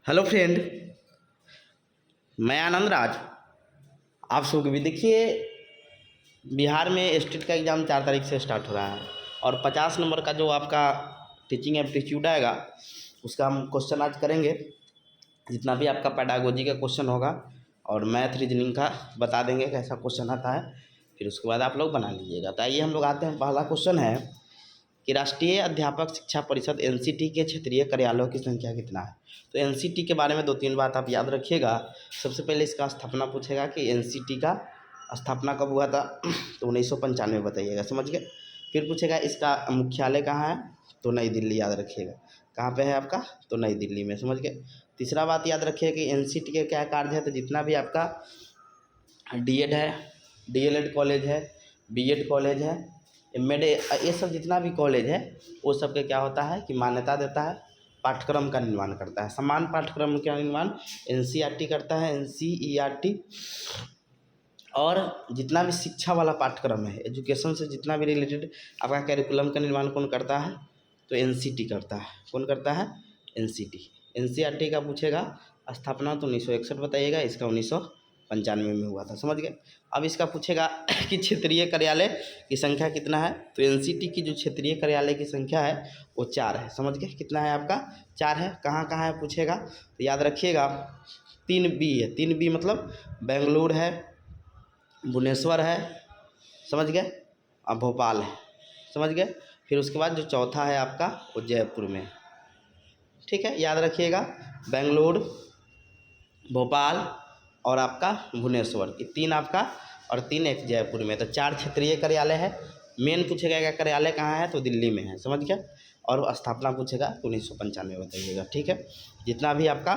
Hello friend, मैं आनंद राज आप सबको भी देखिए। बिहार में स्टेट का एग्ज़ाम 4 तारीख से स्टार्ट हो रहा है और 50 नंबर का जो आपका टीचिंग एप्टीट्यूड आएगा उसका हम क्वेश्चन आज करेंगे। जितना भी आपका पेडागोजी का क्वेश्चन होगा और मैथ रीजनिंग का बता देंगे कैसा क्वेश्चन आता है, फिर उसके बाद आप लोग बना लीजिएगा। तो आइए हम लोग आते हैं। पहला क्वेश्चन है कि राष्ट्रीय अध्यापक शिक्षा परिषद एनसीटी के क्षेत्रीय कार्यालयों की संख्या कितना है। तो एनसीटी के बारे में 2-3 बात आप याद रखिएगा। सबसे पहले इसका स्थापना पूछेगा कि एनसीटी का स्थापना कब हुआ था, तो 1995 बताइएगा, समझ गए। फिर पूछेगा इसका मुख्यालय कहाँ है, तो नई दिल्ली, याद रखिएगा। कहाँ पे है आपका, तो नई दिल्ली में, समझ गए। तीसरा बात याद रखिए कि एनसीटी के क्या कार्य है, तो जितना भी आपका डीएड है, डीएलएड कॉलेज है, बीएड कॉलेज है, एमएड, ये सब जितना भी कॉलेज है वो सब के क्या होता है कि मान्यता देता है, पाठ्यक्रम का निर्माण करता है। समान पाठ्यक्रम का निर्माण एनसीईआरटी करता है, एनसीईआरटी। और जितना भी शिक्षा वाला पाठ्यक्रम है, एजुकेशन से जितना भी रिलेटेड आपका कैरिकुलम का निर्माण कौन करता है, तो एनसीटी करता है। कौन करता है, एनसीटी। एनसीईआरटी का पूछेगा स्थापना, तो 1961 बताइएगा, इसका 1995 में हुआ था, समझ गए। अब इसका पूछेगा कि क्षेत्रीय कार्यालय की संख्या कितना है, तो एनसीटी की जो क्षेत्रीय कार्यालय की संख्या है वो 4 है, समझ गए। कितना है आपका, 4 है। कहाँ कहाँ है पूछेगा, तो याद रखिएगा 3B है। 3B मतलब बेंगलुरु है, भुवनेश्वर है, समझ गए, और भोपाल है, समझ गए। फिर उसके बाद जो चौथा है आपका वो जयपुर में, ठीक है, याद रखिएगा। बेंगलुरु, भोपाल और आपका भुवनेश्वर, ये 3 आपका, और 3 एक जयपुर में। तो 4 क्षेत्रीय कार्यालय है। मेन पूछेगा क्या कार्यालय कहाँ है, तो दिल्ली में है, समझ गया। और स्थापना पूछेगा तो 1995 बताइएगा, ठीक है। जितना भी आपका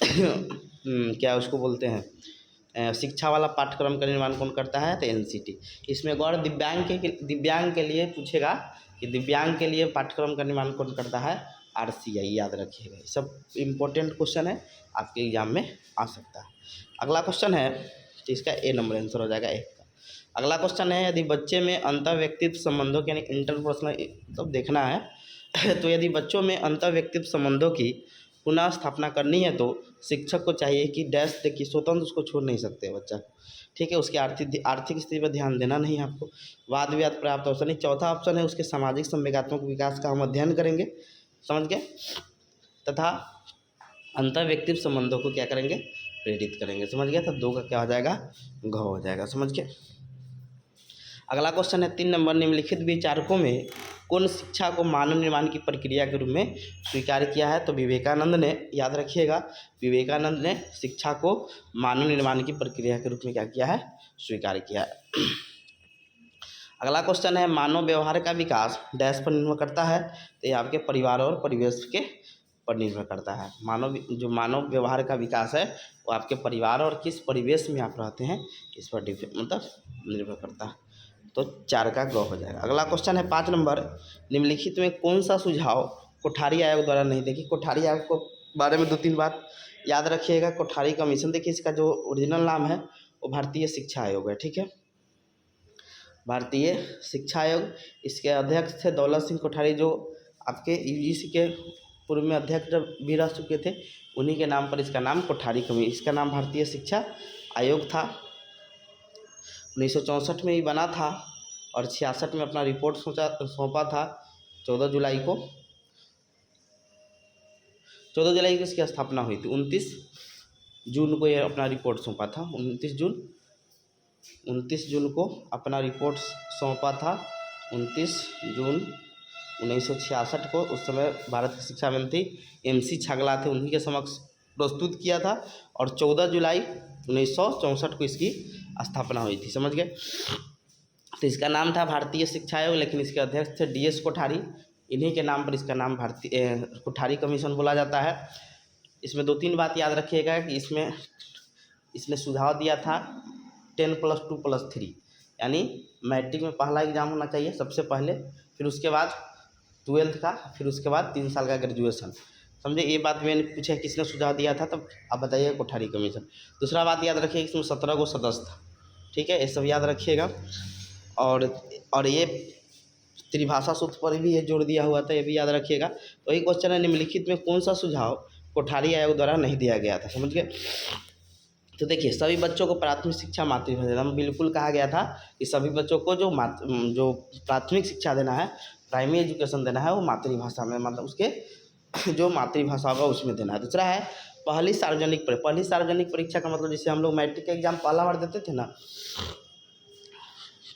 क्या उसको बोलते हैं, शिक्षा वाला पाठ्यक्रम का निर्माण कौन करता है, तो एनसीटी। इसमें गौर दिव्यांग के लिए पूछेगा कि दिव्यांग के लिए पाठ्यक्रम का निर्माण कौन करता है, आरसीआई, याद रखिएगा। सब इम्पोर्टेंट क्वेश्चन है, आपके एग्जाम में आ सकता है। अगला क्वेश्चन है, तो इसका ए नंबर आंसर हो जाएगा, एक का। अगला क्वेश्चन है, यदि बच्चे में अंतर व्यक्तित्व संबंधों के यानी इंटरपर्सनल मतलब देखना है तो यदि बच्चों में अंतर व्यक्तित्व संबंधों की पुनः स्थापना करनी है तो शिक्षक को चाहिए कि डैश देखिए, स्वतंत्र उसको छोड़ नहीं सकते बच्चा, ठीक है। उसकी आर्थिक स्थिति पर ध्यान देना नहीं है आपको। वाद विवाद पर्याप्त अवसर नहीं। चौथा ऑप्शन है उसके सामाजिक संवेगात्मक विकास का हम अध्ययन करेंगे, समझ गए, तथा अंतर व्यक्तित्व संबंधों को क्या करेंगे, प्रेरित करेंगे, समझ गया। तो 2 का क्या हो जाएगा, घ हो जाएगा, समझ गए। अगला क्वेश्चन है 3 नंबर, निम्नलिखित विचारकों में कौन शिक्षा को मानव निर्माण की प्रक्रिया के रूप में स्वीकार किया है, तो विवेकानंद ने, याद रखिएगा, विवेकानंद ने शिक्षा को मानव निर्माण की प्रक्रिया के रूप में क्या किया है, स्वीकार किया है। अगला क्वेश्चन है, मानव व्यवहार का विकास डैश पर निर्भर करता है, तो ये आपके परिवार और परिवेश के पर निर्भर करता है। मानव व्यवहार का विकास है वो आपके परिवार और किस परिवेश में आप रहते हैं इस पर मतलब निर्भर करता है। तो 4 का ग हो जाएगा। अगला क्वेश्चन है 5 नंबर, निम्नलिखित में कौन सा सुझाव कोठारी आयोग द्वारा नहीं, देखिए कोठारी आयोग को बारे में 2-3 बात याद रखिएगा। कोठारी कमीशन, देखिए इसका जो ओरिजिनल नाम है वो भारतीय शिक्षा आयोग है, ठीक है, भारतीय शिक्षा आयोग। इसके अध्यक्ष थे दौलत सिंह कोठारी, जो आपके यूजीसी के पूर्व में अध्यक्ष भी रह चुके थे। उन्हीं के नाम पर इसका नाम कोठारी कमीशन, इसका नाम भारतीय शिक्षा आयोग था। 1964 में ही बना था और 66 में अपना रिपोर्ट सौंपा था। 14 जुलाई को इसकी स्थापना हुई थी। 29 जून को ये अपना रिपोर्ट सौंपा था। 29 जून को अपना रिपोर्ट सौंपा था। 29 जून 1966 को, उस समय भारत की शिक्षा मंत्री MC छागला थे, उन्हीं के समक्ष प्रस्तुत किया था। और 14 जुलाई 1964 को इसकी स्थापना हुई थी, समझ गए। तो इसका नाम था भारतीय शिक्षा आयोग, लेकिन इसके अध्यक्ष थे DS कोठारी। इन्हीं के नाम पर इसका नाम भारतीय कोठारी कमीशन बोला जाता है। इसमें 2-3 बात याद रखिएगा कि इसने सुझाव दिया था 10+2+3, यानी मैट्रिक में पहला एग्जाम होना चाहिए सबसे पहले, फिर उसके बाद 12th का, फिर उसके बाद 3 साल का ग्रेजुएशन, समझे। ये बात मैंने पूछा किसने सुझाव दिया था, तब आप बताइए, कोठारी कमीशन। दूसरा बात याद रखिए इसमें 17 को सदस्य था, ठीक है, ये सब याद रखिएगा। और ये त्रिभाषा सूत्र पर भी ये जोड़ दिया हुआ था, ये भी याद रखिएगा। तो ये क्वेश्चन है, निम्नलिखित में कौन सा सुझाव कोठारी आयोग द्वारा नहीं दिया गया था, समझ गए। तो देखिए, सभी बच्चों को प्राथमिक शिक्षा मातृभाषा देना, बिल्कुल कहा गया था कि सभी बच्चों को जो प्राथमिक शिक्षा देना है, प्राइमरी एजुकेशन देना है, वो मातृभाषा में, मतलब उसके जो मातृभाषा होगा उसमें देना है। दूसरा है पहली सार्वजनिक परीक्षा का मतलब, जैसे हम लोग मैट्रिक का एग्जाम पहला बार देते थे ना,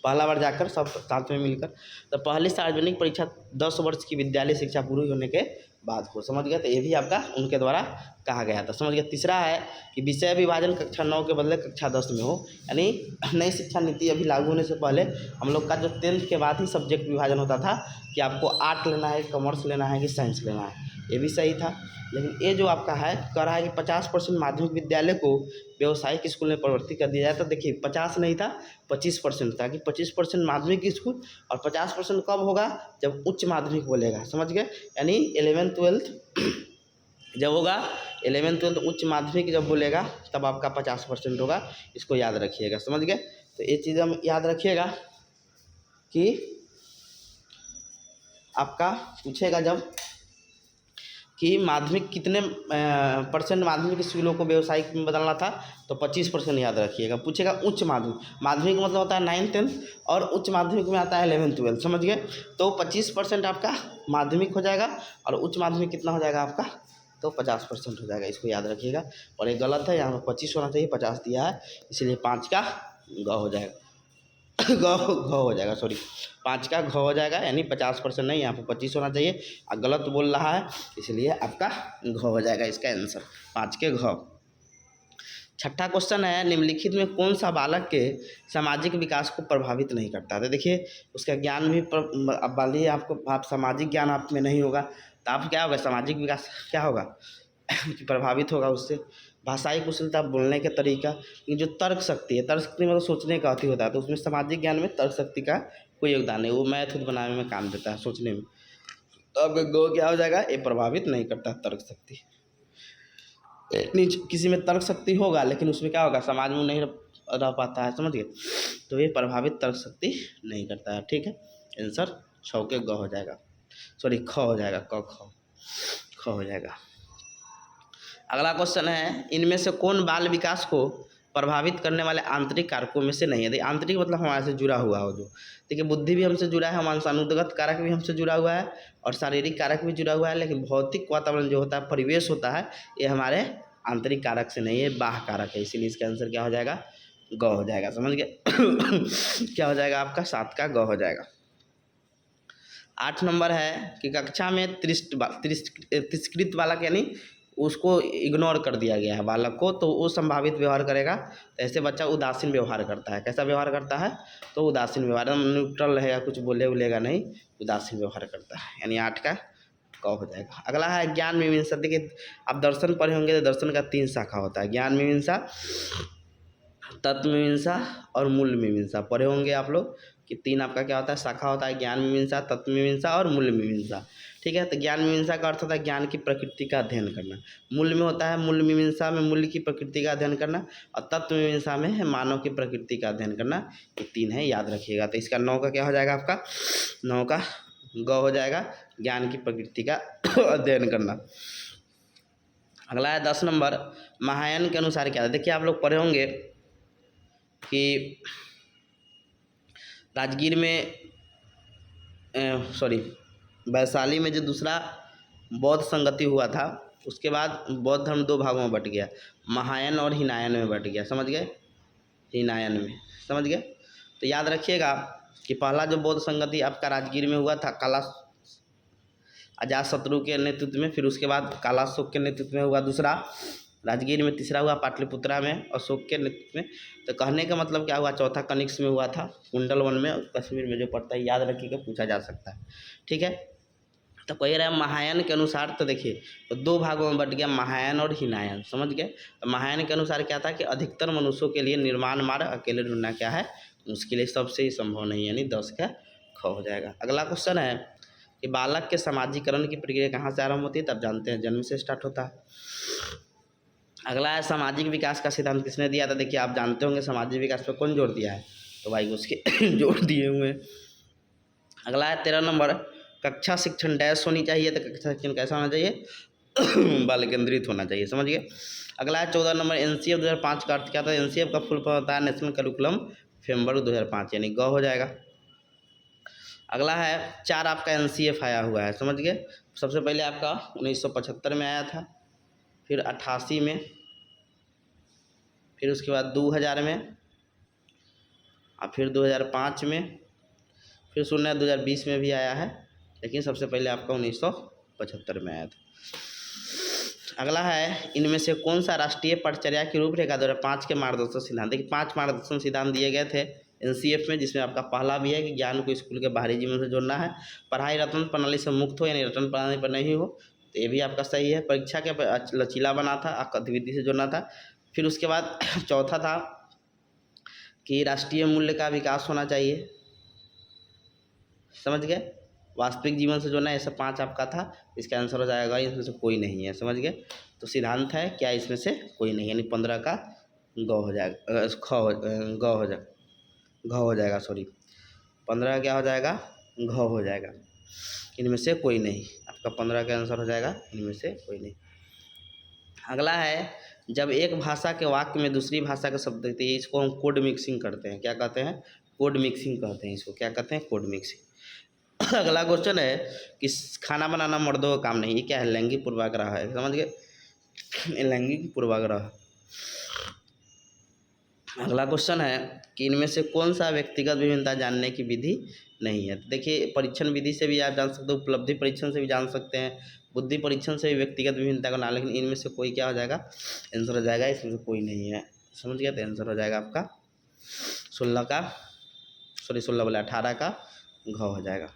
पहला बार जाकर सब साथ में मिलकर, तो पहली सार्वजनिक परीक्षा 10 वर्ष की विद्यालय शिक्षा पूरी होने के बाद हो, समझ गए। तो ये भी आपका उनके द्वारा कहा गया था, समझ गए। तीसरा है कि विषय विभाजन कक्षा 9 के बदले कक्षा 10 में हो, यानी नई शिक्षा नीति अभी लागू होने से पहले हम लोग का जो 10th के बाद ही सब्जेक्ट विभाजन होता था कि आपको आर्ट लेना है, कॉमर्स लेना है कि साइंस लेना है, ये भी सही था। लेकिन ये जो आपका है कह रहा है कि 50% माध्यमिक विद्यालय को व्यावसायिक स्कूल में परिवर्तित कर दिया जाए। तो देखिए 50 नहीं था, 25% था, कि 25% माध्यमिक स्कूल और 50% कब होगा, जब उच्च माध्यमिक बोलेगा, समझ गए। यानी 11th-12th जब होगा, 11th-12th उच्च माध्यमिक जब बोलेगा तब आपका 50% होगा, इसको याद रखिएगा, समझ गए। तो ये चीज़ हम याद रखिएगा कि आपका पूछेगा जब कि माध्यमिक कितने % माध्यमिक स्कूलों को व्यावसायिक में बदलना था, तो 25% याद रखिएगा। पूछेगा उच्च माध्यमिक मतलब होता है 9th 10th, और उच्च माध्यमिक में आता है 11th 12th, समझ गए। तो 25% आपका माध्यमिक हो जाएगा, और उच्च माध्यमिक कितना हो जाएगा आपका, तो 50% हो जाएगा, इसको याद रखिएगा। और ये गलत है, यहाँ पर 25 होना चाहिए, 50 दिया है, इसलिए 5 का ग हो जाएगा, घ हो जाएगा, सॉरी 5 का घ हो जाएगा, यानी 50% नहीं, यहाँ पर 25 होना चाहिए, गलत बोल रहा है, इसलिए आपका घ हो जाएगा इसका आंसर, 5 के घ। छठा क्वेश्चन है, निम्नलिखित में कौन सा बालक के सामाजिक विकास को प्रभावित नहीं करता है। तो देखिए उसका ज्ञान भी अब मान लीजिए आप सामाजिक ज्ञान आप में नहीं होगा, तो आप क्या होगा, सामाजिक विकास क्या होगा कि प्रभावित होगा उससे। भाषाई कुशलता, बोलने का तरीका, ये जो तर्क शक्ति है, तर्क शक्ति मतलब सोचने का अति होता है, तो उसमें सामाजिक ज्ञान में तर्क शक्ति का कोई योगदान नहीं, वो मैथ बनाने में काम देता है, सोचने में। तो आपका गो क्या हो जाएगा, ये प्रभावित नहीं करता तर्क शक्ति। किसी में तर्क शक्ति होगा लेकिन उसमें क्या होगा, समाज में नहीं रह पाता है, समझ गए। तो ये प्रभावित तर्क शक्ति नहीं करता है, ठीक है। आंसर 6 के ग हो जाएगा, सॉरी ख हो जाएगा, ख हो जाएगा। अगला क्वेश्चन है, इनमें से कौन बाल विकास को प्रभावित करने वाले आंतरिक कारकों में से नहीं है। आंतरिक मतलब हमारे से जुड़ा हुआ हो, जो देखिए बुद्धि भी हमसे जुड़ा है, मानसानुगत कारक भी हमसे जुड़ा हुआ है, और शारीरिक कारक भी जुड़ा हुआ है, लेकिन भौतिक वातावरण जो होता है, परिवेश होता है, ये हमारे आंतरिक कारक से नहीं है, बाह्य कारक है, इसीलिए इसका आंसर क्या हो जाएगा, ग हो जाएगा, समझ गए। क्या हो जाएगा आपका, 7 का ग हो जाएगा। 8 नंबर है कि कक्षा में तिरस्कृत बालक, यानी उसको इग्नोर कर दिया गया है बालक को, तो वो संभावित व्यवहार करेगा। तो ऐसे बच्चा उदासीन व्यवहार करता है, कैसा व्यवहार करता है, तो उदासीन व्यवहार, न्यूट्रल रहेगा, कुछ बोलेगा नहीं, उदासीन व्यवहार करता है, यानी 8 का क हो जाएगा। अगला है ज्ञान मीमांसा। देखिए आप दर्शन पढ़े होंगे, तो दर्शन का 3 शाखा होता है, ज्ञान मीमांसा, तत्व मीमांसा और मूल मीमांसा पढ़े होंगे आप लोग कि 3 आपका क्या होता है, शाखा होता है, ज्ञान मीमांसा, तत्व मीमांसा और मूल मीमांसा, ठीक है। तो ज्ञान मीमांसा का अर्थ होता है ज्ञान की प्रकृति का अध्ययन करना, मूल में होता है, मूल मीमांसा में मूल्य की प्रकृति का अध्ययन करना, और तत्व मीमांसा में है मानव की प्रकृति का अध्ययन करना। ये 3 है, याद रखिएगा। तो इसका 9 का क्या हो जाएगा आपका, 9 का ग हो जाएगा, ज्ञान की प्रकृति का अध्ययन करना। अगला है 10 नंबर, महायान के अनुसार क्या है। देखिए आप लोग पढ़े होंगे कि राजगीर में वैशाली में जो दूसरा बौद्ध संगति हुआ था, उसके बाद बौद्ध धर्म 2 भागों में बट गया, महायान और हीनायन में बट गया, समझ गए, हीनायन में, समझ गए। तो याद रखिएगा कि पहला जो बौद्ध संगति आपका राजगीर में हुआ था, अजातशत्रु के नेतृत्व में, फिर उसके बाद कालाशोक के नेतृत्व में हुआ दूसरा राजगीर में, तीसरा हुआ पाटलिपुत्रा में अशोक के नेतृत्व में। तो कहने का मतलब क्या हुआ, चौथा कनिष्क में हुआ था, कुंडल 1 में, कश्मीर में जो पड़ता है, याद रखिएगा, पूछा जा सकता है, ठीक है। तो कह रहा है महायान के अनुसार, तो देखिए तो 2 भागों में बट गया, महायान और हीनायन, समझ गए। तो महायान के अनुसार क्या था कि अधिकतर मनुष्यों के लिए निर्माण मार्ग अकेले ढूंढना क्या है, मुश्किल है, सबसे ही संभव नहीं, यानी 10 का ख हो जाएगा। अगला क्वेश्चन है कि बालक के सामाजिकरण की प्रक्रिया कहाँ से आरंभ होती है, तब जानते हैं जन्म से स्टार्ट होता है। अगला है सामाजिक विकास का सिद्धांत किसने दिया था। देखिए आप जानते होंगे सामाजिक विकास पर कौन जोर दिया है, तो भाई उसके जोर दिए हुए हैं अगला है 13 नंबर, कक्षा शिक्षण डैश होनी चाहिए, तो कक्षा शिक्षण कैसा होना चाहिए? बाल केंद्रित होना चाहिए, समझ गए। अगला है 14 नंबर, एनसीएफ 2005 का अर्थ क्या था? एनसीएफ का फुल फॉर्म होता है नेशनल करिकुलम फ्रेमवर्क 2005, यानी ग हो जाएगा। अगला है 4 आपका एनसीएफ आया हुआ है, समझ गए। सबसे पहले आपका 1975 में आया था, फिर 88 में, फिर उसके बाद 2000 में, और फिर 2005 में, फिर सुनना है 2020 में भी आया है, लेकिन सबसे पहले आपका 1975 में आया था। अगला है, इनमें से कौन सा राष्ट्रीय पटचर्या की रूपरेखा 2005 के मार्गदर्शक सिद्धांत? देखिए 5 मार्गदर्शन सिद्धांत दिए गए थे एनसीएफ में, जिसमें आपका पहला भी है कि ज्ञान को स्कूल के बाहरी जीवन से जोड़ना है, पढ़ाई रटन प्रणाली से मुक्त हो, यानी रटन प्रणाली पर नहीं हो, तो ये भी आपका सही है। परीक्षा के लचीला बना था, गतिविधि से जोड़ना था। फिर उसके बाद चौथा था कि राष्ट्रीय मूल्य का विकास होना चाहिए, समझ गए। वास्तविक जीवन से जोड़ना, ऐसा 5 आपका था। इसका आंसर हो जाएगा, इसमें से कोई नहीं है, समझ गए। तो सिद्धांत है क्या, इसमें से कोई नहीं, यानी 15 का ग हो जाएगा, ग हो जाएगा, घ हो जाएगा, सॉरी 15 क्या हो जाएगा, घ हो जाएगा। इनमें से कोई नहीं, आपका 15 का आंसर हो जाएगा, इनमें से कोई नहीं। अगला है, जब एक भाषा के वाक्य में दूसरी भाषा के शब्द दिखते हैं, इसको हम कोड मिक्सिंग करते हैं। क्या कहते हैं? कोड मिक्सिंग कहते हैं इसको। क्या कहते हैं? Code mixing. अगला क्वेश्चन है कि खाना बनाना मर्दों का काम नहीं, ये क्या है? लैंगिक पूर्वाग्रह है, समझ गए, लैंगिक पूर्वाग्रह। अगला क्वेश्चन है कि इनमें से कौन सा व्यक्तिगत विभिन्नता जानने की विधि नहीं है? देखिए परीक्षण विधि से भी आप जान सकते हो, उपलब्धि परीक्षण से भी जान सकते हैं, बुद्धि परीक्षण से भी व्यक्तिगत विभिन्नता को ना, लेकिन इनमें से कोई क्या हो जाएगा, आंसर हो जाएगा, इसमें से कोई नहीं है, समझ गया। तो आंसर हो जाएगा आपका 16 बोला 18 का घ हो जाएगा।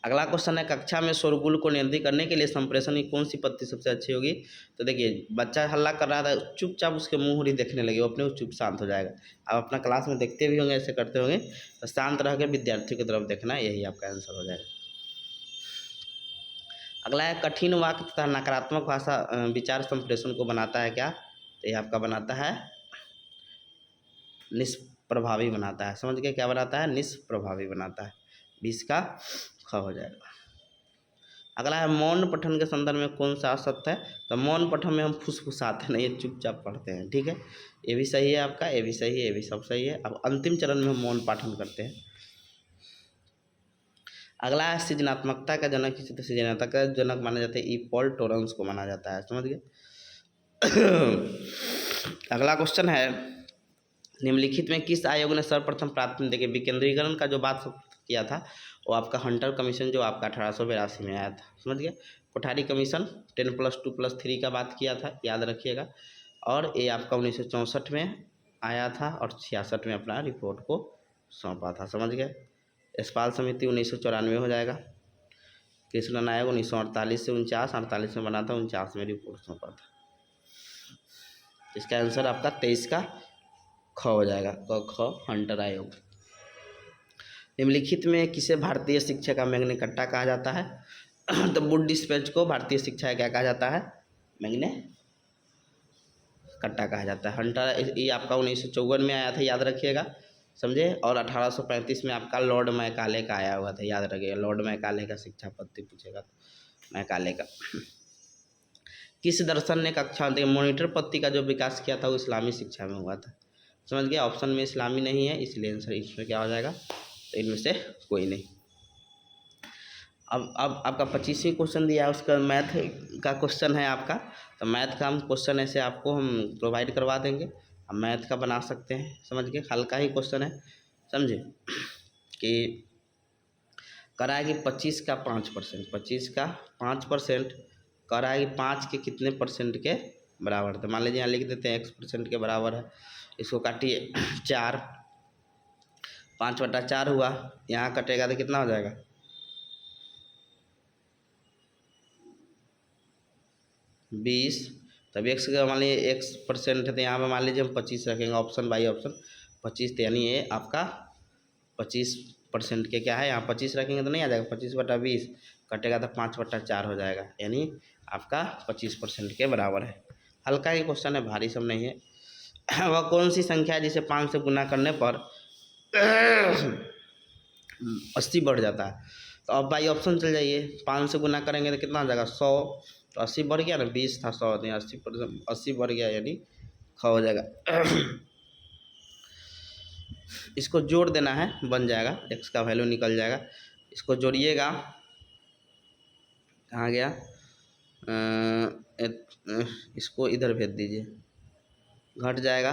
अगला क्वेश्चन है, कक्षा में शोरगुल को नियंत्रित करने के लिए संप्रेषण की कौन सी पद्धति सबसे अच्छी होगी? तो देखिए बच्चा हल्ला कर रहा था, चुपचाप उसके मुंह ही देखने लगे, वो अपने चुप शांत हो जाएगा। आप अपना क्लास में देखते भी होंगे, ऐसे करते होंगे, तो शांत रह के विद्यार्थियों की तरफ देखना, यही आपका आंसर हो जाएगा। अगला है, कठिन वाक्य तथा नकारात्मक भाषा विचार संप्रेषण को बनाता है क्या? तो ये आपका बनाता है निष्प्रभावी बनाता है, समझ गए। क्या बनाता है? निष्प्रभावी बनाता है। 20 का ख हो जाएगा। अगला है, मौन पठन के संदर्भ में कौन सा असत्य है? तो मौन पठन में हम फुसफुसाते नहीं, चुपचाप पढ़ते हैं, ठीक है। ये भी सही है आपका, ये भी सही है, ये भी सब सही है। अब अंतिम चरण में हम मौन पाठन करते हैं। अगला है, सृजनात्मकता का जनक किसी, सृजनात्मकता का जनक माना जाता है ई पॉल टोरेंस को माना जाता है, समझ गए। अगला क्वेश्चन है, निम्नलिखित में किस आयोग ने सर्वप्रथम प्राथमिक, देखिए विकेंद्रीकरण का जो बात किया था वो आपका हंटर कमीशन, जो आपका 1882 में आया था, समझ गए। कोठारी कमीशन 10+2+3 का बात किया था, याद रखिएगा। और ये आपका 1964 में आया था और 66 में अपना रिपोर्ट को सौंपा था, समझ गए। यशपाल समिति 1994 हो जाएगा। कृष्णन आयोग 1948 से 48 में बना था, 49 में रिपोर्ट सौंपा था। इसका आंसर आपका 23 का ख हो जाएगा, क ख हंटर आयोग। निम्नलिखित में किसे भारतीय शिक्षा का मैग्ना कार्टा कहा जाता है? तो वुड डिस्पैच को भारतीय शिक्षा क्या कहा जाता है? मैग्ना कार्टा कहा जाता है। हंटर ये आपका 1954 में आया था, याद रखिएगा, समझे। और 1835 में आपका लॉर्ड मैकाले का आया हुआ था, याद रखिएगा। लॉर्ड मैकाले का शिक्षा पद्धति पूछेगा तो मैकाले का। किस दर्शन ने कक्षा मॉनिटर पद्धति का जो विकास किया था वो इस्लामी शिक्षा में हुआ था, समझ गया। ऑप्शन में इस्लामी नहीं है, इसलिए आंसर इसमें क्या हो जाएगा, तो इनमें से कोई नहीं। अब आपका 25वीं क्वेश्चन दिया है, उसका मैथ का क्वेश्चन है आपका। तो मैथ का हम क्वेश्चन ऐसे आपको हम प्रोवाइड करवा देंगे, अब मैथ का बना सकते हैं, समझ गए। हल्का ही क्वेश्चन है, समझे, कि कराएगी 25 का 5%, 25 का 5% कराएगी 5 के कितने परसेंट के बराबर? तो मान लीजिए यहाँ लिख देते हैं x% के बराबर है, इसको काटिए 4, 5/4 हुआ, यहाँ कटेगा तो कितना हो जाएगा? 20। तब x का मान लीजिए x% है, तो यहाँ पे मान लीजिए हम 25 रखेंगे, ऑप्शन बाई ऑप्शन 25, तो यानी ये आपका 25% के क्या है, यहाँ 25 रखेंगे तो नहीं आ जाएगा, 25/20 कटेगा तो 5/4 हो जाएगा, यानी आपका 25% के बराबर है। हल्का ही क्वेश्चन है, भारी सब नहीं है। वह कौन सी संख्या है जिसे 5 से गुना करने पर 80 बढ़ जाता है। तो अब बाई ऑप्शन चल जाइए, 5 से गुना करेंगे तो कितना हो जाएगा 100, तो 80 बढ़ गया ना, 20 था 100 नहीं, 80% 80 बढ़ गया यानी 100 हो जाएगा। इसको जोड़ देना है, बन जाएगा, x का वैल्यू निकल जाएगा। इसको जोड़िएगा, कहाँ गया, इसको इधर भेज दीजिए, घट जाएगा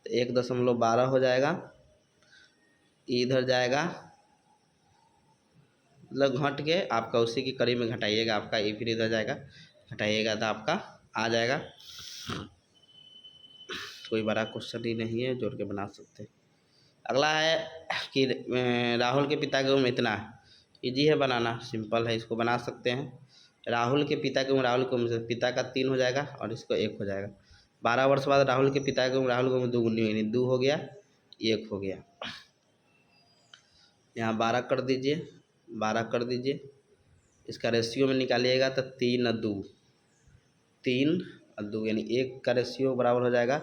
तो 1.12 हो जाएगा, इधर जाएगा, मतलब घट के आपका उसी के करीब में घटाइएगा आपका, ये फिर इधर जाएगा, घटाइएगा तो आपका आ जाएगा। कोई बड़ा क्वेश्चन ही नहीं है, जोड़ के बना सकते हैं। अगला है कि राहुल के पिता की उम्र इतना है, इजी है बनाना, सिंपल है, इसको बना सकते हैं। राहुल के पिता की उम्र, राहुल की उम्र से पिता का 3 हो जाएगा और इसको 1 हो जाएगा। 12 वर्ष बाद राहुल के पिता की उम्र, राहुल की उम्र दोगुनी हुई, 2 हो गया, 1 हो गया। यहाँ 12 कर दीजिए, 12 कर दीजिए, इसका रेशियो में निकालिएगा तो 3 और 2, 3 और 2 यानी 1 का रेशियो बराबर हो जाएगा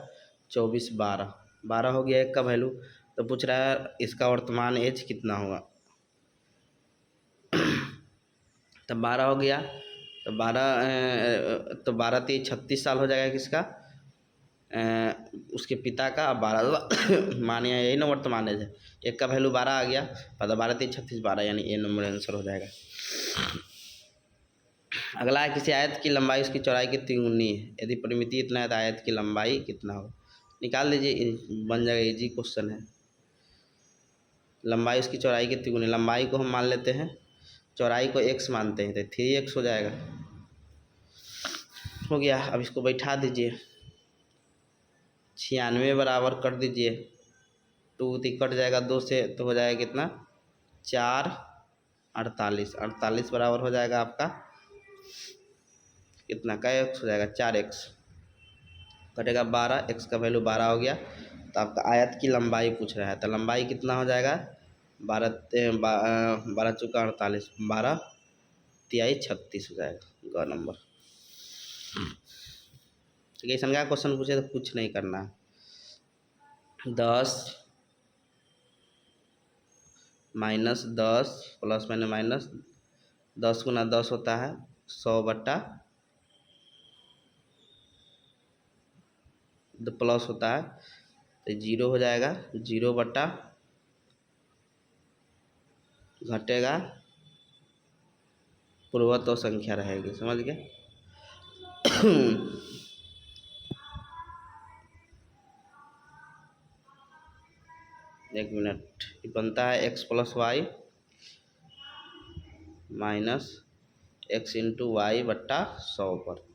24, 12, 12 हो गया 1 का वैल्यू। तो पूछ रहा है इसका वर्तमान एज कितना होगा, तो 12 हो गया, तो 12 3 36 साल हो जाएगा किसका, उसके पिता का। 12 मानिए यही ना वर्तमान एज है, 1 का वैल्यू 12 आ गया, 12 3 36 12 यानी ए नंबर आंसर हो जाएगा। अगला है किसी आयत की लंबाई उसकी चौड़ाई कितनी गुनी है, यदि परिमिति इतना है तो आयत की लंबाई कितना होगा, निकाल दीजिए, बन जाएगा, इजी क्वेश्चन है। लंबाई उसकी चौड़ाई कितनी गुनी, लंबाई को हम मान लेते हैं, चौड़ाई को x मानते हैं, तो 3x हो जाएगा, हो गया। अब इसको बैठा दीजिए, 96 बराबर कर दीजिए, 2 कट जाएगा 2 से, तो हो जाएगा कितना 4 48, 48 बराबर हो जाएगा आपका कितना का x हो जाएगा 4x, कटेगा 12, x का वैल्यू 12 हो गया। तो आपका आयत की लंबाई पूछ रहा है, तो लंबाई कितना हो जाएगा 12 चौका 48, 12 तिहाई 36 हो जाएगा, ग नंबर। ठीक है, ऐसा का क्वेश्चन पूछे तो कुछ नहीं करना है। 10 माइनस 10 प्लस माइनस 10 गुना 10 होता है 100 बट्टा, प्लस होता है तो 0 हो जाएगा, 0 बट्टा घटेगा पूर्वत संख्या रहेगी, समझ गए। 1 मिनट, बनता है x plus y minus x into y बट्टा 100 पर,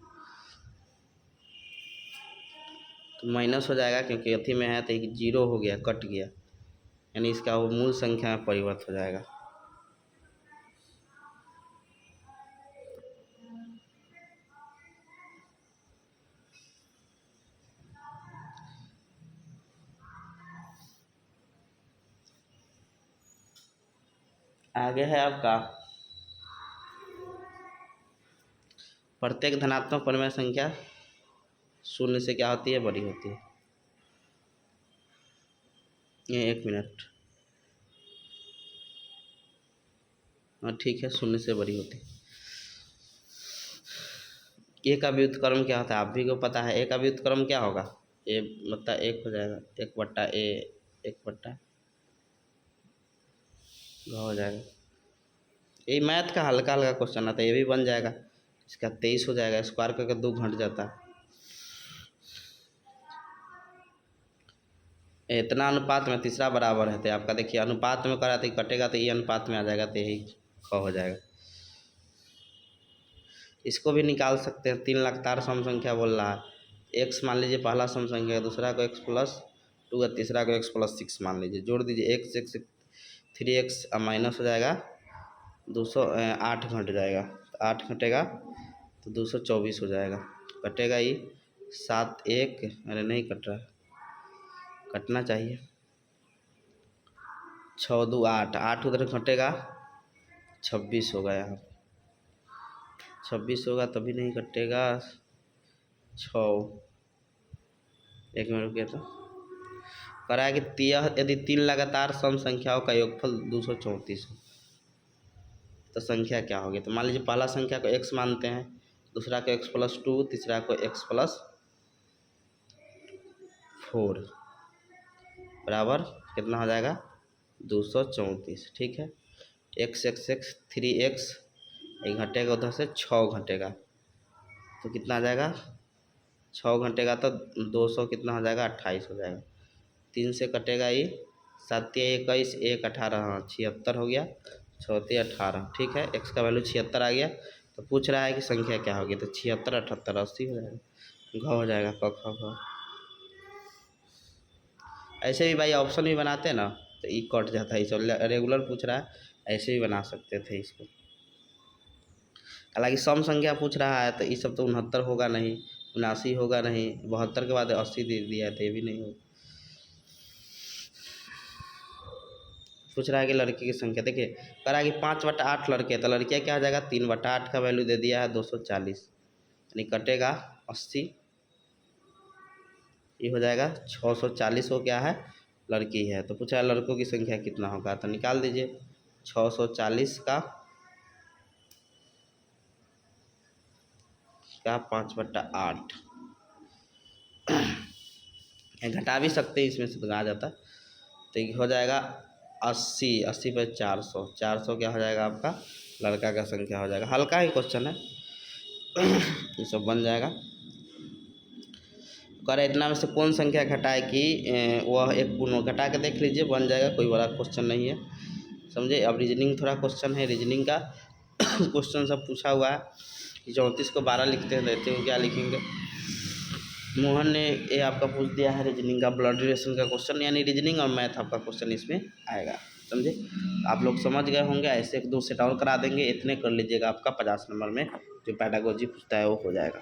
तो माइनस हो जाएगा क्योंकि अथी में है तो 0 हो गया, कट गया, यानी इसका वो मूल संख्या में परिवर्तित हो जाएगा। आगे है आपका प्रत्येक धनात्मक परिमेय संख्या 0 से क्या होती है, बड़ी होती है। ये 1 मिनट, हाँ ठीक है, 0 से बड़ी होती है। ए का व्युत्क्रम क्या होता है, आप भी को पता है, ए का व्युत्क्रम क्या होगा, ए मतलब 1 हो जाएगा, 1 बट्टा ए, 1 बट्टा घ हो जाएगा। ये मैथ का हल्का हल्का क्वेश्चन आता है, ये भी बन जाएगा, इसका 23 हो जाएगा, स्क्वायर करके 2 घट जाता है। इतना अनुपात में तीसरा बराबर है, तो आपका देखिए अनुपात में करा तो कटेगा, तो ये अनुपात में आ जाएगा, तो यही ख हो जाएगा। इसको भी निकाल सकते हैं, 3 लगातार सम संख्या बोल रहा है, x मान लीजिए पहला सम संख्या, दूसरा को x प्लस 2 और तीसरा को x प्लस 6 मान लीजिए, जोड़ दीजिए, x 3x माइनस हो जाएगा 208 घट जाएगा, तो 8 घटेगा तो 224 हो जाएगा, कटेगा ये 7 1, अरे नहीं कट रहा, कटना चाहिए, 6 2 8, 8 उधर घटेगा 26 होगा, यहाँ 26 होगा तभी नहीं कटेगा, 6 1 मिनट रुकिए तो कह रहा है कि यदि 3 लगातार सम संख्याओं का योगफल 234 हो तो संख्या क्या होगी। तो मान लीजिए पहला संख्या को x मानते हैं, दूसरा को x+2, तीसरा को x+4 बराबर कितना हो जाएगा 234। ठीक है, x 3x, एक घटेगा उधर से 6 घटेगा तो कितना आ जाएगा 6 घटेगा तो 200 कितना हो जाएगा 28 हो जाएगा। 3 से कटेगा ये 7 या 21, 1 18, हाँ 76 हो गया, 6 18। ठीक है, x का वैल्यू 76 आ गया। तो पूछ रहा है कि संख्या क्या होगी, तो 76 78 80 हो जाएगा, घ हो जाएगा क ख ग। ऐसे भी भाई ऑप्शन भी बनाते हैं ना तो ई कट जाता है, ये सब रेगुलर पूछ रहा है, ऐसे भी बना सकते थे इसको। हालांकि सम संख्या पूछ रहा है तो ये सब तो 69 होगा नहीं, 79 होगा नहीं, 72 के बाद 80 दे दिया तो ये भी नहीं होगा। पूछ रहा है कि लड़की की संख्या, देखिए कह रहा है कि 5/8 लड़के, तो लड़कियाँ क्या हो जाएगा 3/8 का वैल्यू दे दिया है 240, यानी कटेगा 80, ये हो जाएगा 640 हो क्या है लड़की है। तो पूछा है लड़कों की संख्या कितना होगा, तो निकाल दीजिए 640 का 5/8, घटा भी सकते हैं इसमें से तो आ जाता, तो ये हो जाएगा 80, 80 पर 400, 400 क्या हो जाएगा आपका लड़का का संख्या हो जाएगा। हल्का ही क्वेश्चन है ये सब बन जाएगा। कह रहे इतना में से कौन संख्या घटाए कि वह एक पूर्ण, घटा के देख लीजिए बन जाएगा, कोई बड़ा क्वेश्चन नहीं है समझे। अब रीजनिंग थोड़ा क्वेश्चन है, रीजनिंग का क्वेश्चन सब पूछा हुआ है कि 34 को 12 लिखते हैं, देखते हो क्या लिखेंगे। मोहन ने ये आपका पूछ दिया है रीजनिंग का ब्लड रिलेशन का क्वेश्चन, यानी रीजनिंग और मैथ आपका क्वेश्चन इसमें आएगा समझे। आप लोग समझ गए होंगे, ऐसे 1 2 सेट और करा देंगे, इतने कर लीजिएगा, आपका 50 नंबर में जो पैडागोजी पूछता है वो हो जाएगा।